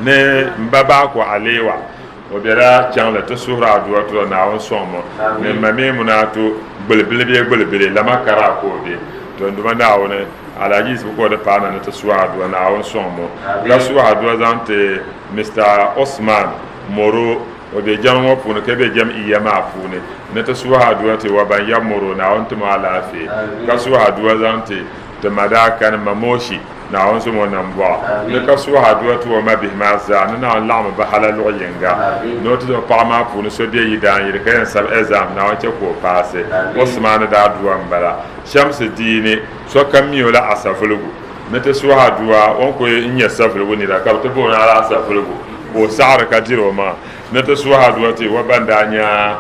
ne mbaba ko alewa o bera changla to sura duwa to na on somo ne mame munato bulbulbe la makara ko de to nduma na wona alaji su ko de pana ne to sura duwa na on somo la sura duwa zante Mr. Osman Moro o de jammo puno kebe jam iyama pune ne to sura duwa te wa ban yam moro na on to mala fi ka sura duwa zante to madaka na mamoshi na on so mo namba ne ka so ha do to ma bi ma za na lama ba halalo yenga no to pa ma pu no so de yidan yir kan sab exam na on che ko passe Osman da duwa mbala Shamsuddin so kam mi wala asafulugo ne to so ha duwa on ko nya safulugo ni da ka to bo na ala asafulugo o sa'ar ka jiro ma ne to so ha duwa te wa bandanya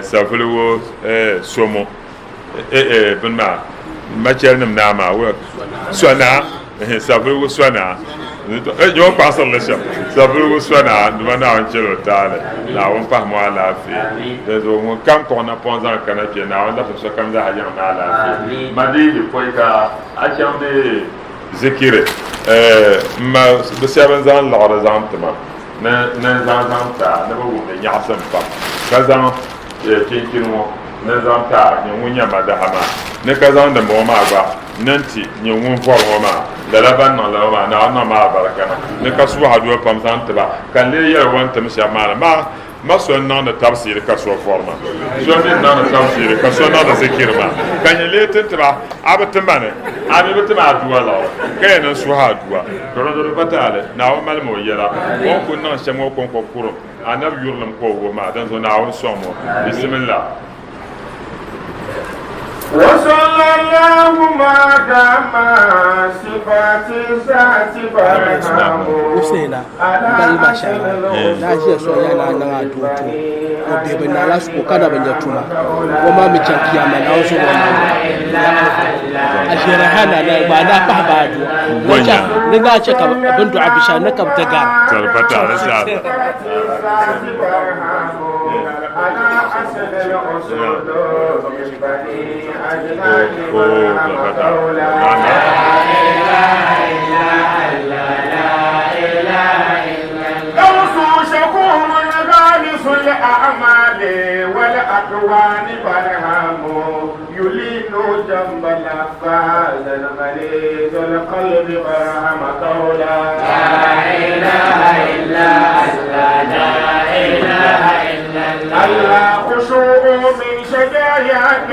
safulugo somo bunma machelnum na ma wa sona sabulu sona yo pasal la sham sabulu sona duma on chelo tale na on pa mo ala fi de zo mo kam ko na ponza kana pe na on da so kam da haja na ala fi madi ko ka a chambe zikiri ma bisabin zan lagra zan tuma na zan ta na ba wunde nyasan pa ka zan kinkin mo na zan ta ni wunya madahama ne ka zan da mo ma ba nanti ni wun for mo ma da laban na lawa na ma barakana ne ka su hadu pam zan ta ba kan le yar wan ta misha ma so na na tafsir ka so forma so ni na na tafsir ka so na da zikir ma kan le tinta abatin bane abi bitima aduwa la kai na su ha aduwa do batale na o mal mo yera o kun na shamo kon ko kuro anab yurlam ko go ma dan so na o so mo bismillah وصلى الله ما دام صفات ذات برهام Usena balma shara na je so yana nan a tutu o de bana la su kana banya tuma o ma mi chanki ama na so mo a shira hana na ba na fa ba du wanja ni ga ce ka abin du'a bisha na ka ta gar tarbata da sa والأكوان برهام يلين جنب الأفعال المليد القلب برهم قولا لا إله إلا الله لا إله إلا الله خشوع من شجاعك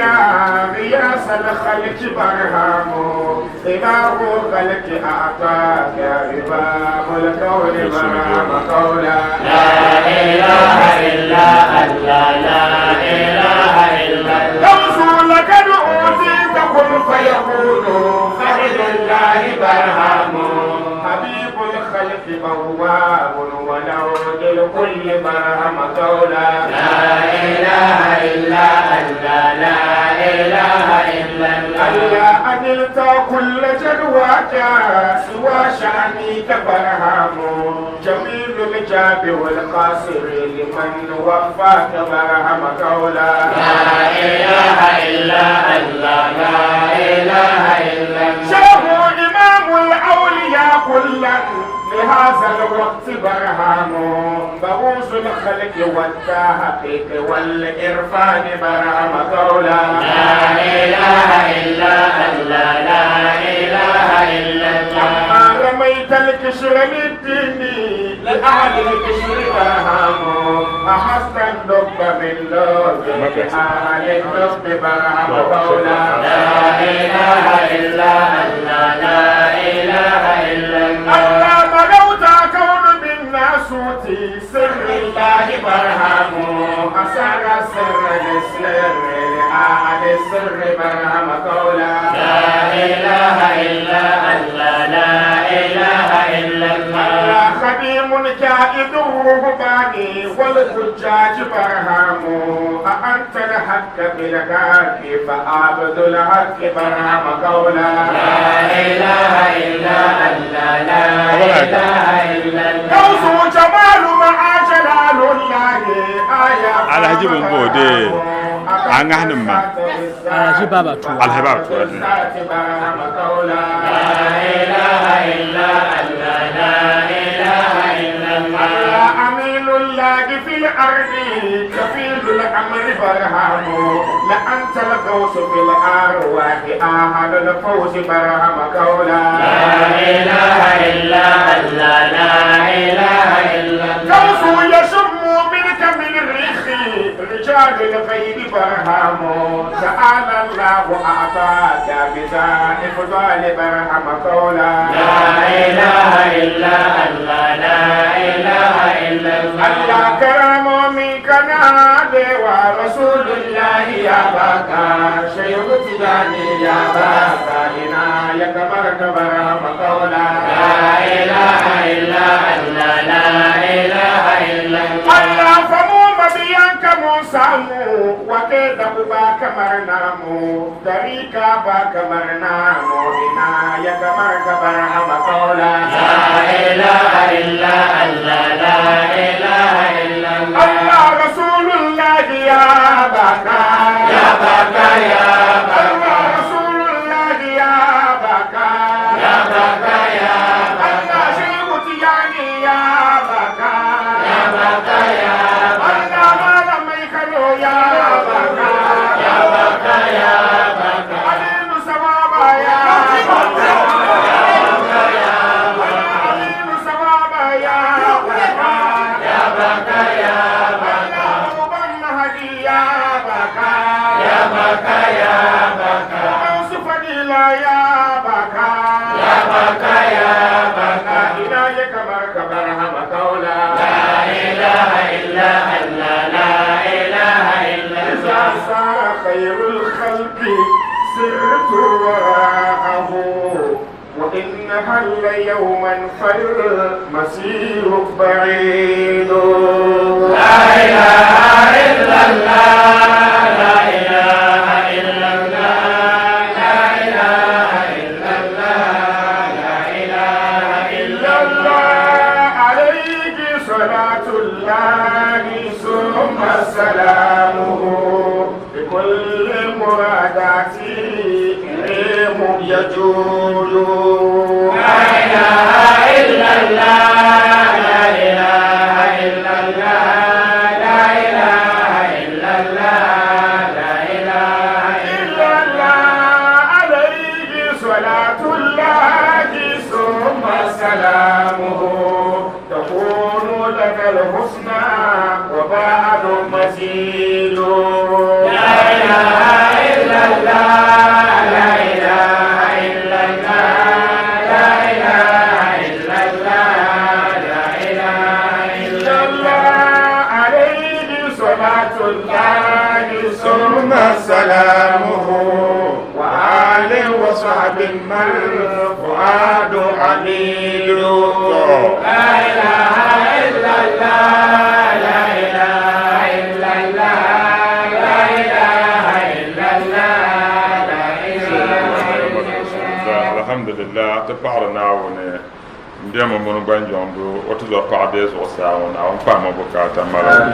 غياس الخلق برهام إله خلق أعطاك إمام الكون برهم قولا لا إله إلا الله لا إله إلا الله لك أوتيت كن فيكون فإذ الله برهام حبيب الخلق مواب ونعود لكل برهم قولا لا إله إلا الله لا إله إلا الله أنلت كل جدواك سوى شأنك برهام جميل الجاب والقاصر لمن وفاك برهم قولا لا إله إلا الله لا إله إلا الله شاه إمام الأولياء كلا بهذا الوقت برهام بغوث الخلق والتحقيق والإرفان برهم قولا لا إله إلا الله لا إله إلا الله رميت الكشر للدين لأهل الكشر برهام أحسن الدب من لوز أهل الدب برهم قولا لا إله إلا الله لا إله إلا الله ملوت كون بالناسوتي سر الله برهام أسر سر السر لأهل السر برهم قولا لا إله إلا الله لا إله إلا الله خديم كائد الرهباني والحجاج برهام أأنت الحق بالحق فأعبد الحق برهم قولا لا إله إلا الله لا إله إلا الله كوز جمال مع جلال الله آية على هجيب البودي عن أهنما على بابا تو على هباب تو لا إله إلا الله لا إله إلا الله أمين الله في الأرض كفيل الأمر برهام لأنت الغوث في الأرواح أهل الفوز برهم قولا لا إله إلا الله لا إله إلا الله غوث يشم منك من الريح رجال الغيب برهام تعالى الله أعطاك بذا إفضال برهم قولا لا إله إلا الله لا إله إلا الله الله كرم منك نادي ورسول الله يا باكا شيخ تجاني يا باكا عناية برك برهم قولا لا إله إلا الله لا إله إلا الله فموم بيانك موسامو وكيد باك مرنامو دريكا باك مرنامو عناية برك برهم قولا لا إله إلا الله لا إله إلا الله رسول الله يا باكا يا باكا يا باكا رسول الله يا باكا يا باكا إسماعيل يا بكا يا بكا يا بكا إلهك مركب رحم قولا لا إله إلا الله لا إله إلا الله إذا صار خير الخلق سرت وراءه وإن هل يوما فالمسير بعيد لا إله إلا الله لا إله إلا الله لا إله إلا الله لا إله إلا الله عليك صلاة الله ثم سلامه بكل مرادات إليه يجود لا إله إلا الله لا إله إلا الله لا إله إلا الله لا إله إلا الله عليه صلاة الله ثم سلامه تكون لك الحسنى وبعد مزيد لا إله إلا الله لا إله إلا الله لا إله إلا الله لا إله إلا الله عليه صلاة الله ثم سلامه وآل وصحب من فؤاد حميد لا إله إلا الله لا إله إلا الله لا إله إلا الله لا إله alhamdulillah ta paɣara naawuni ndiama mun banjombu oto do paade so saawon awon fama bukata mala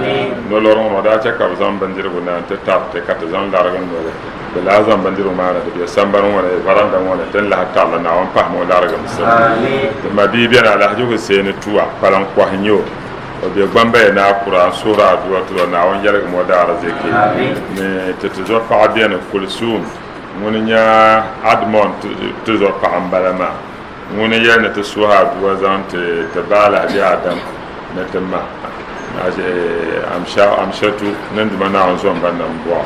no loron no da ta ka zan bandirgo na ta tapte ka ta zan largan no de la zan bandirgo mala de sambaron wala varanda wala tan la ta la na awon fama largan amin ma bi bi na la haju sene tuwa palan ko hanyo o be gbamba na qur'an sura duwa to na awon jarga mo da arziki ne ta zo paade na kulsum mun nya admon to zo pa ambalama mun ya na to suha duwa zante ta bala bi adam na tamma aje amshatu nan da mana on zon bannan bo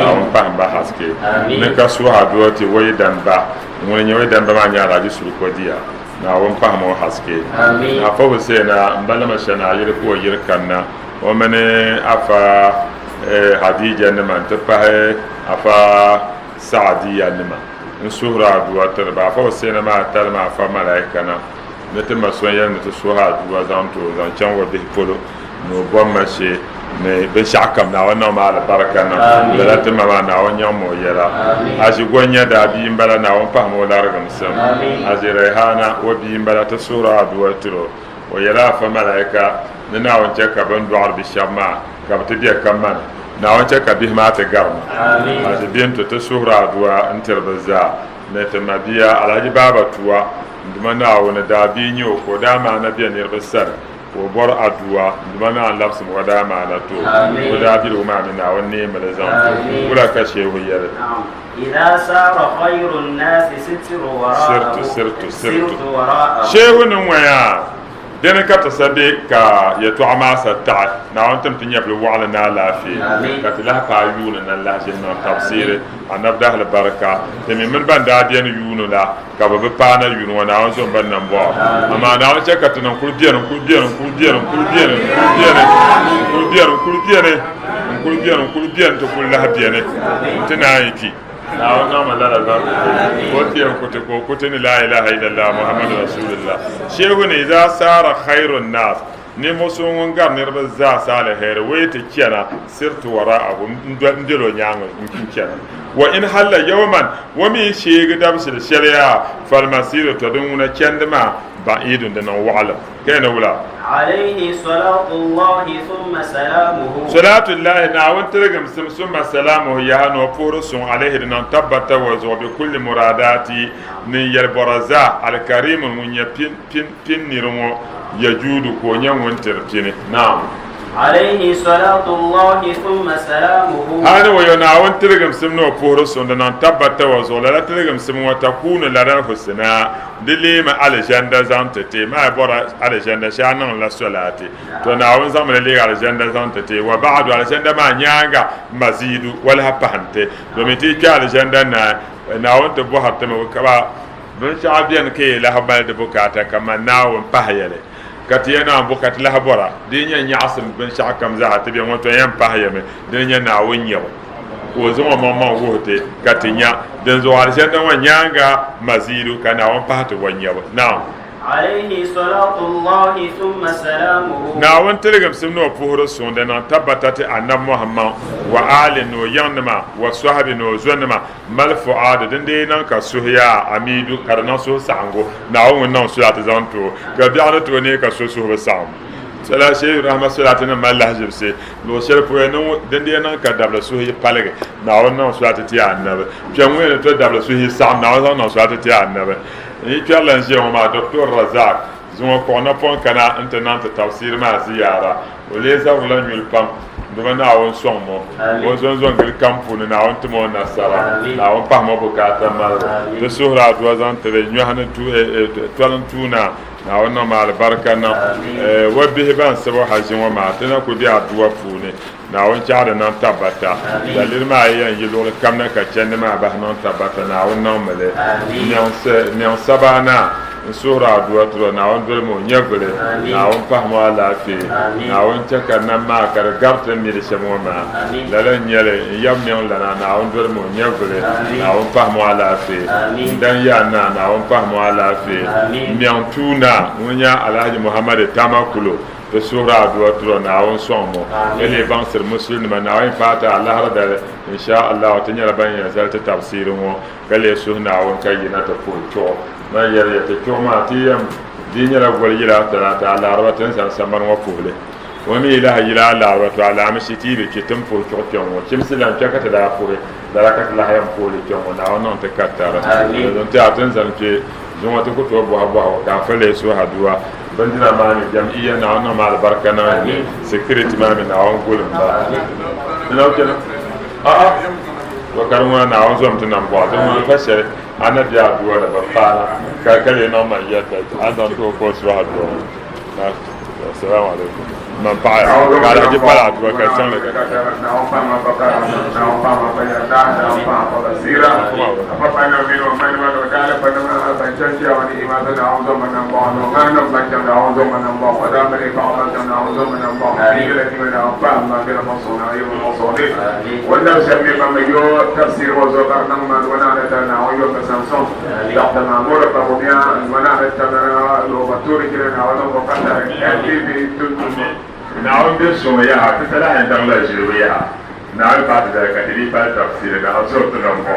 awon pa ba haske ne ka suha duwa ti wai dan ba mun nya wai dan ba ma nya raji sul ko dia na awon pa mo haske na fa bo se na ambalama shana yir ko yir kanna o mane afa hadija ne man ta pa afa saadiya nima in suhra duwa tarba fa wasena ma talma fa malaikana ne te masoya ne te suha duwa zanto zan chan wa bi polo no bomma she ne be shakam na wannan ma la barakana da ta ma na wannan mo yara aji gonya da bi mbala na won pa mo larga musam aji rehana wa bi mbala ta suhra duwa tiro wa yara fa malaika ne na won ka ban du'ar bi shamma ka ta dia kamman na wancan ka bi ma ta garma a ta biyan ta suhra duwa in tarbaza na ta mabiya alhaji baba tuwa nduma na wani da bi yi ko da ma na biya ne basar ko bor aduwa nduma na lafsu ko da ma na to ko da bi ma min na wani ne zan kula ka shehu yare إذا سار خير الناس ستر وراءه سرت shehu nan waya dena ka ta sabe ka ya to amasa ta na wantam tinya bil wa'la na lafi ka tilah ka yuna na la jinna tafsir anab dah al baraka te min ban da diyan yunu la ka ba pa na yunu na wan so ban nan bo amma na wace ka tunan kurdiyan to kullu hadiyane tana yiki na wannan mallara za ko tiyan kuta ko kuta ni la ilaha illallah muhammadu rasulullah shehu ne za sara khairun nas ne musun gar ne ba za sala here wai ta kiyana sirtu wara'ahu ndelo nyanga kiyana wa in halla yawman wa mi shege dabsi da shari'a fal masiru taduna kendama ba'idun da nan wa'ala kana wula عليه صلاة الله ثم سلامه صلاة الله نعوان ترغم ثم سلامه يهان وفورس عليه لنن تبت وزو بكل مراداتي نيال برزا الكريم من يبين نرمو يجود كونيا وانترتيني نعم عليه صلاة الله ثم سلامه هذا ويناون ترغم سمنو فورس لنن تبت وزو لا ترغم سمو وتكون لنا حسنا دليم على جندا زانتتي ما برا على جندا شانن لا صلاتي تو ناون زمن لي على جندا زانتتي وبعد على جندا ما نيانغا مزيد ولا بانتي دوميتي على جندا نا naawun tɩ bɔsrtɩme kaba bõn-sagl bɩen ke la bal de bukata kama naawun pasayɛle ka tɩ ya na n bʋka tɩ la bɔra dɩ yẽ yãgsem bõn-sagl kam zaa tɩ bɩ wõ tõe yãmb pasayame dɩ yẽ naawun yẽgo o zõma mamã wʋsde ka tɩ yã dẽn zoagd sẽn wã yãanga maziidu ka naawun pas tɩ wa yẽbo naam عليه صلاة الله ثم سلامه naawun tɩlgem sẽm ne wa pʋsd sõnda na n tabata tɩ annab mohamad wa ali ne o yãndmã wa soabi ne o zoendmã mal fuad dẽn nan ka sos yaa amidu ka d nan sos sagengo naawun wẽnnaam n soya tɩ zãn to ka bɩgd tɩ wa ne ka sos-sosb sagem sala sheikh rahmat sola tɩ ne mal lasgebse loog shɛl pʋgẽ dẽn nan ka dabla sos yɩ palge naawun nan soya tɩ tɩ yaa annabe piɛng wẽene tɩ dabla sos yɩ sagem naawun zãng nan soya tɩ tɩ yaa annabe yi kpɛrla n ʒiya ŋɔ maa doctor razak zuŋɔ kɔɣuna pɔn kana n ti niŋ ti tabsir maa ziyaara o lee zabiri la nyuli pam dima naawun sɔŋ mo o zonzon gili kam puuni naawun tɩma o nasara naawun pahima bukata malibu ti suhura aduwa zaŋ tili nyɔhini tɔlin tuuna naawun niŋ maa alibarika niŋ wa bihi ban sabi ha ʒi ŋɔ maa ti na ku be aduwa puuni naawun chɛɣidi niŋ tabata dalili maa yɛn yi luɣuli kam na ka chɛndi maa bahi niŋ tabata naawun niŋ mili niŋ sabaana n suhura aduwa turo naawun dolimi o nyɛ vili naawun pahima alaafee naawun chɛ ka nam maa ka di gariti mili shɛm ŋɔ maa lala n nyɛli n yɛb niŋ lana naawun dolimi o nyɛ vili naawun pahima alaafee n dan yaa na naawun pahima alaafee miɛŋ tuuna ŋun nyɛ alhaji muhammad tamakulo tɩ suhra aduwa turo naawun sɔŋ mo yɛle baŋsir muslim nima naawun faata alahara dali insha allah tɩ nyɛla ban yɛn zali tɩ tabsiri ŋɔ ka le suh naawun ka yina tɩ pʋʋ tʋgɔ man yɛl tɩ tʋg maa tɩ yɛm dɩ nyɛla gol yɩla tɩ alaraba tɩ n zãn sãmban wã puhle wa mi ilaha yɩla alaraba tɩ alaamsi tɩ y be kɩ tɩ n pʋʋ tʋg kpɛŋ wã kɩmsi la n kpɛ ka tɩ daa pʋge dara ka tɩ la yãm pʋʋle kpɛŋ wã naawun niŋ tɩ ka tara dõn tɩ a tɩ n zãn kpe zũwã tɩ kʋ tɩ wa bɔsa bɔsa ka fa le suh aduwa bindina maami jam'iyya naawun niŋ maa alibarika niŋ security maami naawun gulim ba ina kena wakar ŋuna naawun zom tɩ nam bɔɣa tɩ ŋuna pa shɛli a na bɛ aduwa ni ba paana ka le niŋ man yɛta a zaŋ tɩ o ko suh aduwa assalamu alaikum man paɣa ka alhaji pala aduwa ka chaŋ le ka naawun bɛ sõŋ yaa tɩ tala yɛn daŋ la zirgu yaa naawun paa tɩ dala ka tɩ dɩ paa tafsir na a sɔr tɩ nam bɔ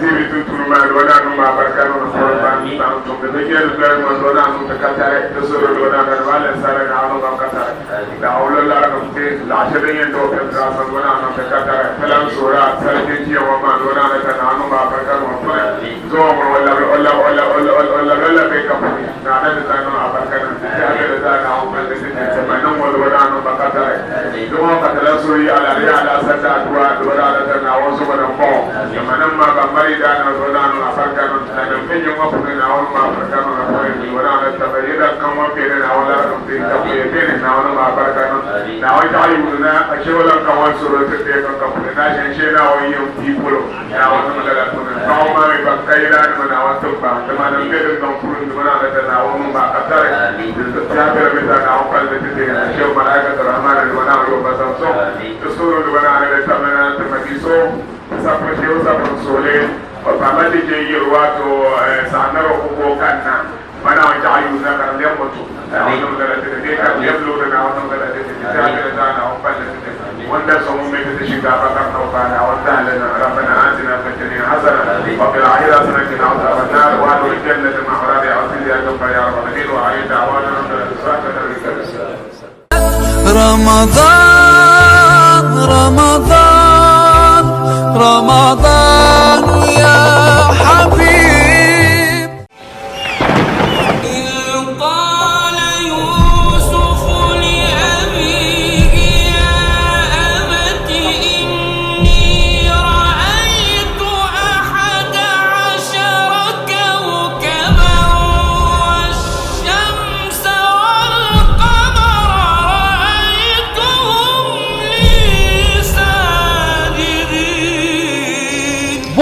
tibi tuntunu maa dɔ naa nu maa barika nu fɔlɔ baa nu taa tʋm tɩ nyɛ nu dɔɛ ŋɔ dɔ naa nu tɩ ka tare tɩ sɔrɔ dɔ naa na maa lɛn sara naa nu maa ka tare daa wolo lara nu tɩ laasɛ bɛ yɛn dɔw fɛ daa sɔn dɔ naa nu tɩ ka tare tala nu sɔra sara tɩ tiɲɛ wɔ maa dɔ naa na tɩ naa nu maa barika nu fɔlɔ zɔn ŋɔ wala bɛ ka fɔ naa na tɩ taa nu maa barika nu tɩ a bɛ taa naa nu maa tɩ tɩ ma ne ŋɔ dɔ naa nu maa ka tare zɔn ka tala sori ala ala sa taa duwa dɔ naa na tɩ naa wɔ sɔgɔ na kɔ jamana maa ba mari dana do dana afarka no tana penyo ma pune na on ma afarka no na pore ni wala na tabari da kan wa pere na wala no te ta pere pere na on ma afarka no na wa ta yi na a ce wala kan wa soro te te kan ka pune na shen she na wa yi people na wa no da to na ka ma me ba kai da no na wa to ba ta ma na me da kan pure ni wala na na wa ma atare ta pere me da na wa ka te te na she ma ra ka rahman ni wala yo ba sa so to soro ni wala na ta ma na ta ma ki so sapro sole o pamati je yirwato sanaro ko kanna mana on jaayu na kan lemmo to on ngala de ka yeblo na on ngala de taale na on palle de wanda so mo mete de shiga ba kan no kana on taale na rabbana atina fid dunya hasana wa fil akhirati hasana wa qina adhaban wa adkhilna jannata ma'radi asli ya rabbi ya rabbi wa aida wa رمضان رمضان رمضان يا حبيب إذ قال يوسف لأبيه يا أبت إني رأيت 11 كوكبا والشمس والقمر رأيتهم لي ساجدين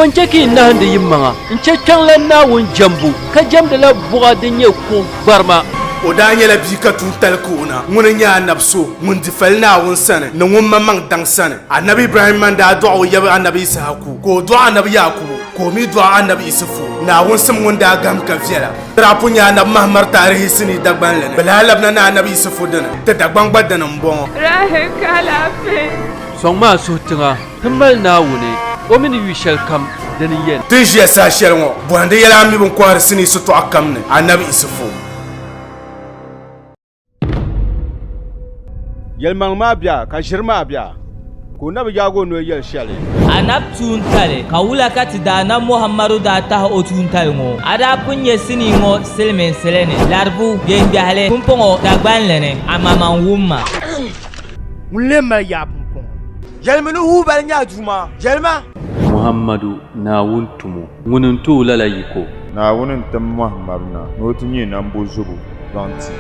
Poncheki nahande yimmanga nchechang la nawun jambu ka jamda la buga dinye ko barma o daa nyɛla bia ka tuun tali kuuna ŋuni nyɛ anabi so ŋun di fali naawuni sani ni ŋun maŋ daŋ sani anabi ibrahim man daa dɔɣi o yabi anabi isahaku ka o dɔɣi anabi yakubu ka o mi dɔɣi anabi isufu naawuni sim ŋun daa gam ka viɛla rapu nyɛ anabi mahamar taarihi sini dagbanli ni bala labina ni anabi isufu dini ti dagban gba dini n-bɔŋɔ sɔŋ maa suhi tiŋa ti mali naawuni o mini yu shɛli kam dini yɛn ti ʒiya saa shɛli ŋɔ bɔhindi yɛla a mi bin kɔhiri sini sitɔɣu kam ni anabi isufu Yelmaŋ maa bia ka ʒiri maa bia ko na bi yaagi o noli yɛli shɛli. Anab tuuntali ka wula ka ti daana Muhammadu daa tahi o tuuntali ŋɔ a daa pun nyɛ sini ŋɔ silimiinsili ni laribu deembiɛhili pumpɔŋɔ dagbanli ni a maman wumma. Ŋun lee mali yaa pumpɔŋɔ. Yɛlimi ni huu bali nyaa duuma yɛlima. Muhammadu naawun tumu ŋuni n-tooi lala yiko. Naawuni n-tim Muhammadu na ni o ti nyɛ nambo zubu zaŋ ti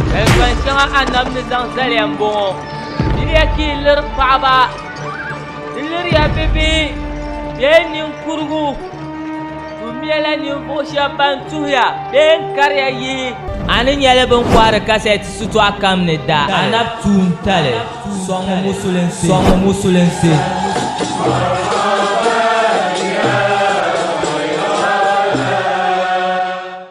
Elgban shɛŋa annabi ni zaŋ zaliya m-bɔŋɔ diliya ka yi liri paɣaba di liriya bibihi bee ninkurigu bɛ mɛla ninvuɣu shɛba ban tuhiya bee n-kariya yihi a ni nyɛli bin kɔhiri kasɛti sitɔɣu kam ni da annabi tuuntali sɔŋ musulinsi